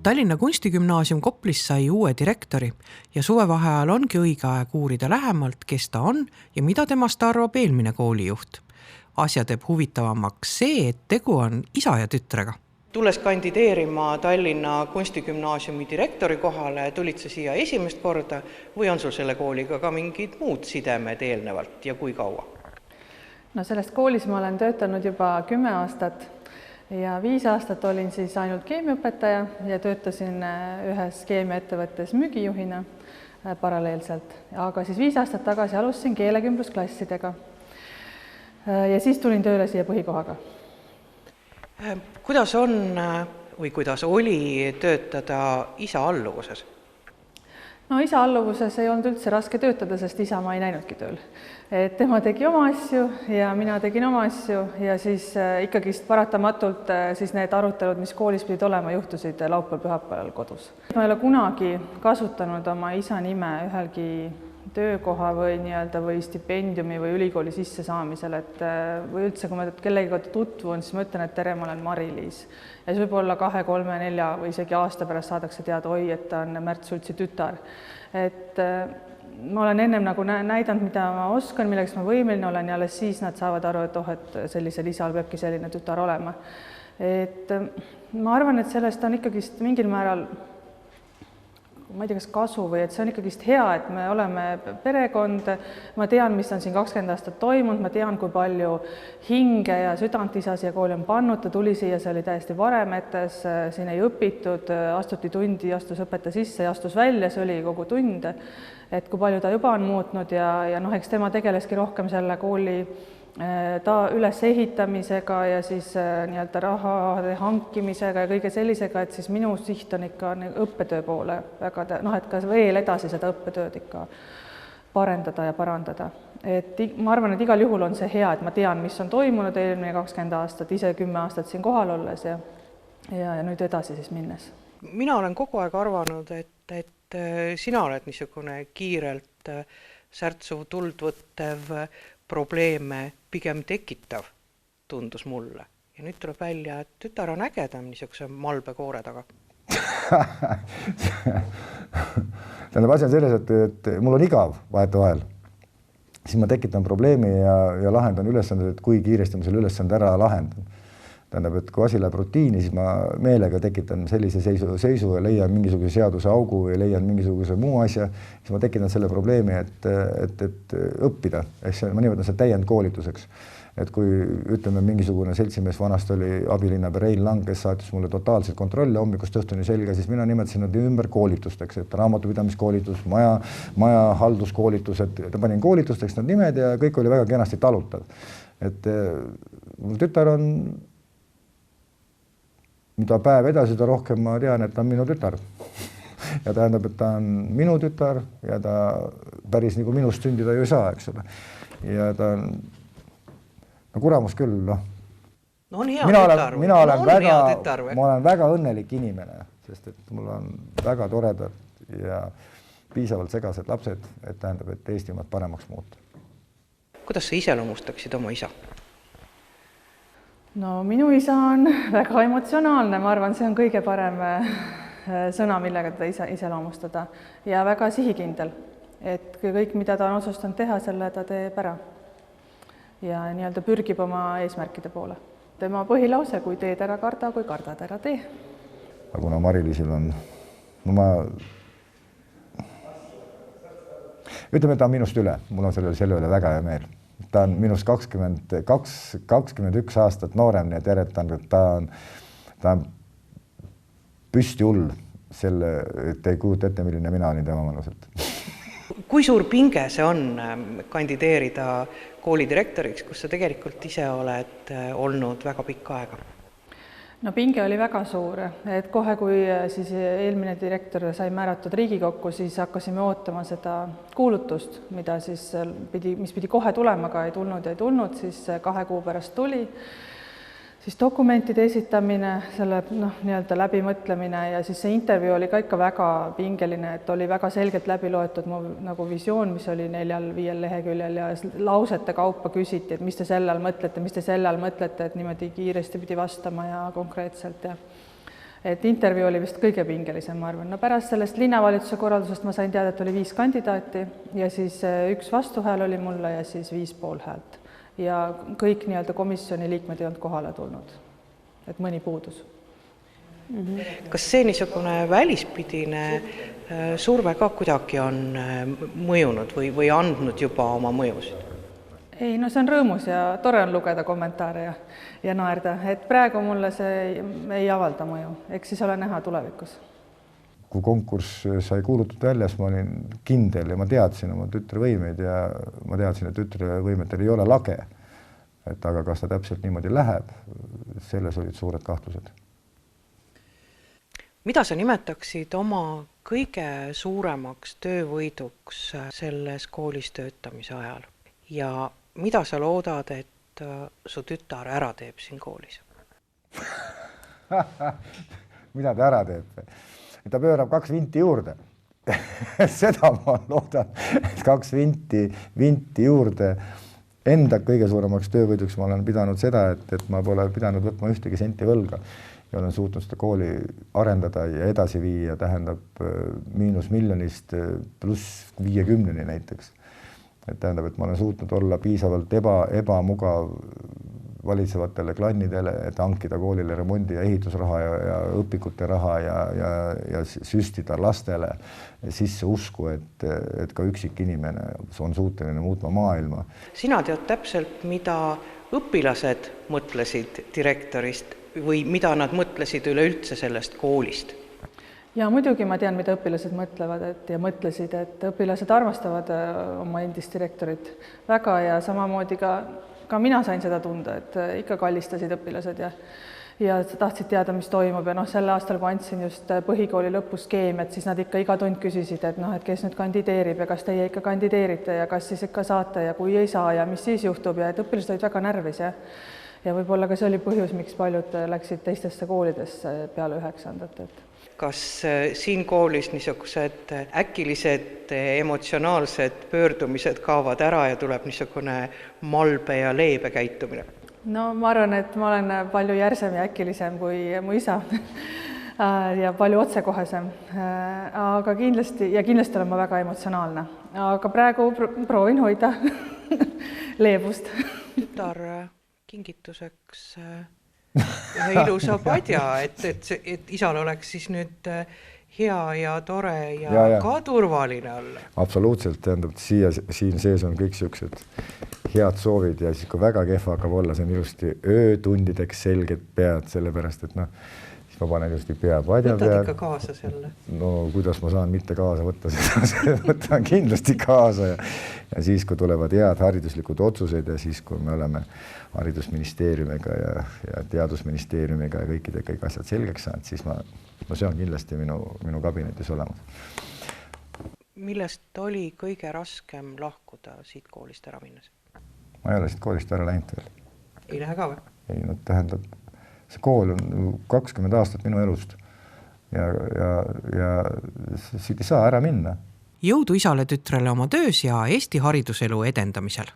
Tallinna Kunstigümnaasium Koplis sai uue direktori ja suvevaheajal ongi õige aeg uurida lähemalt, kes ta on ja mida temast arvab eelmine koolijuht. Asja teeb huvitavamaks see, et tegu on isa ja tütrega. Tulles kandideerima Tallinna Kunstigümnaasiumi direktori kohale, tulid sa siia esimest korda või on sul selle kooliga ka mingid muud sidemed eelnevalt ja kui kaua? No sellest koolis ma olen töötanud juba 10 aastat ja 5 aastat olin siis ainult keemiaõpetaja ja töötasin ühes keemiaettevõttes müügijuhina paralleelselt. Aga siis 5 aastat tagasi alustasin keelekümblusklassidega ja siis tulin tööle siia põhikohaga. Kuidas on või kuidas oli töötada isa alluvuses? No isa alluvuses ei olnud üldse raske töötada, sest isa ma ei näinudki tööl. Tema tegi oma asju ja mina tegin oma asju ja siis ikkagist paratamatult siis need arutelud, mis koolis pidid olema, juhtusid laupäeval-pühapäeval kodus. Ma ei ole kunagi kasutanud oma isa nime ühelgi töökoha või stipendiumi või ülikooli sissesaamisel, või üldse, kui ma kellegagi tutvun, siis ma ütlen, et tere, ma olen Mari-Liis. Ja siis võib-olla 2, 3, 4 või isegi aasta pärast saadakse teada, et ta on Märt Sultsi tütar. Ma olen ennem nagu näidanud, mida ma oskan, milleks ma võimeline olen ja alles siis nad saavad aru, et sellisel isal peabki selline tütar olema. Ma arvan, et sellest on ikkagist mingil määral ma ei tea, kas kasu või et see on ikkagist hea, et me oleme perekond, ma tean, mis on siin 20 aastat toimunud, ma tean, kui palju hinge ja südant isa siia kooli on pannud, ta tuli siia, see oli täiesti varemetes, siin ei õpitud, astuti tundi, astus õpetaja sisse ja astus välja, see oli kogu tund, et kui palju ta juba on muutnud ja eks tema tegeleski rohkem selle kooli ta ülesehitamisega ja siis nii-öelda rahade hankimisega ja kõige sellisega, et siis minu siht on ikka õppetöö poole väga, et ka veel edasi seda õppetööd ikka parendada ja parandada. Ma arvan, et igal juhul on see hea, et ma tean, mis on toimunud eelmine 20 aastat, ise 10 aastat siin kohal olles ja nüüd edasi siis minnes. Mina olen kogu aeg arvanud, et sina oled niisugune kiirelt särtsuv tuld võttev probleeme pigem tekitav, tundus mulle. Ja nüüd tuleb välja, et tütar on ägedam niisuguse malbe koore taga. Tähendab, asi on selles, et mul on igav vahetevahel. Siis ma tekitan probleemi ja lahendan ülesanded, et kui kiiresti ma selle ülesande ära lahendan. Tähendab, et kui asi läheb rutiini, siis ma meelega tekitan sellise seisu ja leian mingisuguse seaduse augu ja leian mingisuguse muu asja, siis ma tekitan selle probleemi, et õppida. Ma nimetan seda täiendkoolituseks. Et kui ütleme mingisugune seltsimees vanast oli abilinnapea Rein Lang, kes saatis mulle totaalselt kontrolli hommikust õhtuni selga, siis mina nimetasin nad ümber koolitusteks, et raamatupidamiskoolitus, maja halduskoolitus, et panin koolitusteks nad nimed ja kõik oli väga kenasti talutav. Et mul tütar on mida päev edasi, ta rohkem ma tean, et ta on minu tütar. Ja tähendab, et ta on minu tütar ja ta päris nagu minust sündida ju ei saa, eks ole. Ja ta on, kuramus küll, No on hea tütar või? Ma olen väga õnnelik inimene, sest et mul on väga toredad ja piisavalt segased lapsed, et tähendab, et Eestimaad paremaks muuta. Kuidas sa iseloomustaksid oma isa? No minu isa on väga emotsionaalne, ma arvan, see on kõige parem sõna, millega teda iseloomustada ja väga sihikindel, et kõik, mida ta on otsustanud teha, selle ta teeb ära ja nii-öelda pürgib oma eesmärkide poole. Tema põhilause, kui teed ära karda, kui kardad ära tee. Aga kuna Mari-Liisil on, ütleme, et ta on minust üle, mul on selle üle väga hea meel. Ta on minust 21 aastat noorem, nii et järjetan, et ta on püsti hull selle, et ei kujuta ette, milline mina olin tema vanuselt. Kui suur pinge see on kandideerida koolidirektoriks, kus sa tegelikult ise oled olnud väga pikka aega? No pinge oli väga suur, et kohe, kui siis eelmine direktor sai määratud Riigikokku, siis hakkasime ootama seda kuulutust, mis pidi kohe tulema, aga ei tulnud, siis 2 kuu pärast tuli. Siis dokumentide esitamine, selle nii-öelda läbimõtlemine ja siis see intervjuu oli ka ikka väga pingeline, et oli väga selgelt läbi loetud mu nagu visioon, mis oli 4-5 leheküljel ja lausete kaupa küsiti, et mis te selle all mõtlete, et niimoodi kiiresti pidi vastama ja konkreetselt. et intervjuu oli vist kõige pingelisem, ma arvan. No pärast sellest linnavalitsuse korraldusest ma sain teada, et oli 5 kandidaati ja siis 1 vastuhääl oli mulle ja siis 5 poolhäält. Ja kõik nii-öelda komisjoni liikmed ei olnud kohale tulnud, et mõni puudus. Kas see niisugune välispidine surve ka kuidagi on mõjunud või andnud juba oma mõjusid? Ei, no see on rõõmus ja tore on lugeda kommentaare ja naerda, et praegu mulle see ei avalda mõju, eks siis ole näha tulevikus. Kui konkurss sai kuulutud välja, siis ma olin kindel ja ma teadsin oma tütre võimeid ja ma teadsin, et tütre võimetel ei ole lage. Et aga kas ta täpselt niimoodi läheb, selles olid suured kahtlused. Mida sa nimetaksid oma kõige suuremaks töövõiduks selles koolis töötamise ajal ja mida sa loodad, et su tütar ära teeb siin koolis? Mida ta ära teeb? Ta pöörab 2 vinti juurde. Seda ma loodan, et 2 vinti juurde. Enda kõige suuremaks töövõiduks ma olen pidanud seda, et ma pole pidanud võtma ühtegi senti võlga ja olen suutnud seda kooli arendada ja edasi viia, tähendab -1 miljonist pluss 50 näiteks. Et tähendab, et ma olen suutnud olla piisavalt ebamugav valitsevatele klannidele, et hankida koolile remondi ja ehitusraha ja õpikute raha ja süstida lastele sisse usku, et ka üksik inimene on suuteline muutma maailma. Sina tead täpselt, mida õpilased mõtlesid direktorist või mida nad mõtlesid üleüldse sellest koolist? Ja muidugi ma tean, mida õpilased mõtlevad ja mõtlesid, et õpilased armastavad oma endist direktorit väga ja samamoodi ka mina sain seda tunda, et ikka kallistasid õpilased ja tahtsid teada, mis toimub ja sel aastal, kui andsin just põhikooli lõpus keemiat, siis nad ikka iga tund küsisid, et kes nüüd kandideerib ja kas teie ikka kandideerite ja kas siis ikka saate ja kui ei saa ja mis siis juhtub ja et õpilased olid väga närvis ja võib-olla ka see oli põhjus, miks paljud läksid teistesse koolidesse peale 9. Kas siin koolis niisugused äkilised emotsionaalsed pöördumised kaovad ära ja tuleb niisugune malbe ja leebe käitumine? No ma arvan, et ma olen palju järsem ja äkilisem kui mu isa ja palju otsekohesem, aga kindlasti olen ma väga emotsionaalne, aga praegu proovin hoida leebust. Tütar kingituseks ühe ilusa padja, et isal oleks siis nüüd hea ja tore ja ka turvaline olla. Absoluutselt, tähendab, siin sees on kõik siuksed head soovid ja siis kui väga kehva hakkab olla, see on ilusti öötundideks selged pead, sellepärast, et siis ma panen ilusti pea padja peal. Võtad ikka kaasa selle? No kuidas ma saan mitte kaasa võtta seda, võtan kindlasti kaasa ja siis, kui tulevad head hariduslikud otsused ja siis, kui me oleme haridusministeeriumiga ja teadusministeeriumiga ja kõik asjad selgeks saanud, siis see on kindlasti minu kabinetis olemas. Millest oli kõige raskem lahkuda siit koolist ära minnes? Ma ei ole siit koolist ära läinud veel. Ei lähe ka või? Ei, tähendab, see kool on 20 aastat minu elust ja siit ei saa ära minna. Jõudu isale tütrele oma töös ja Eesti hariduselu edendamisel!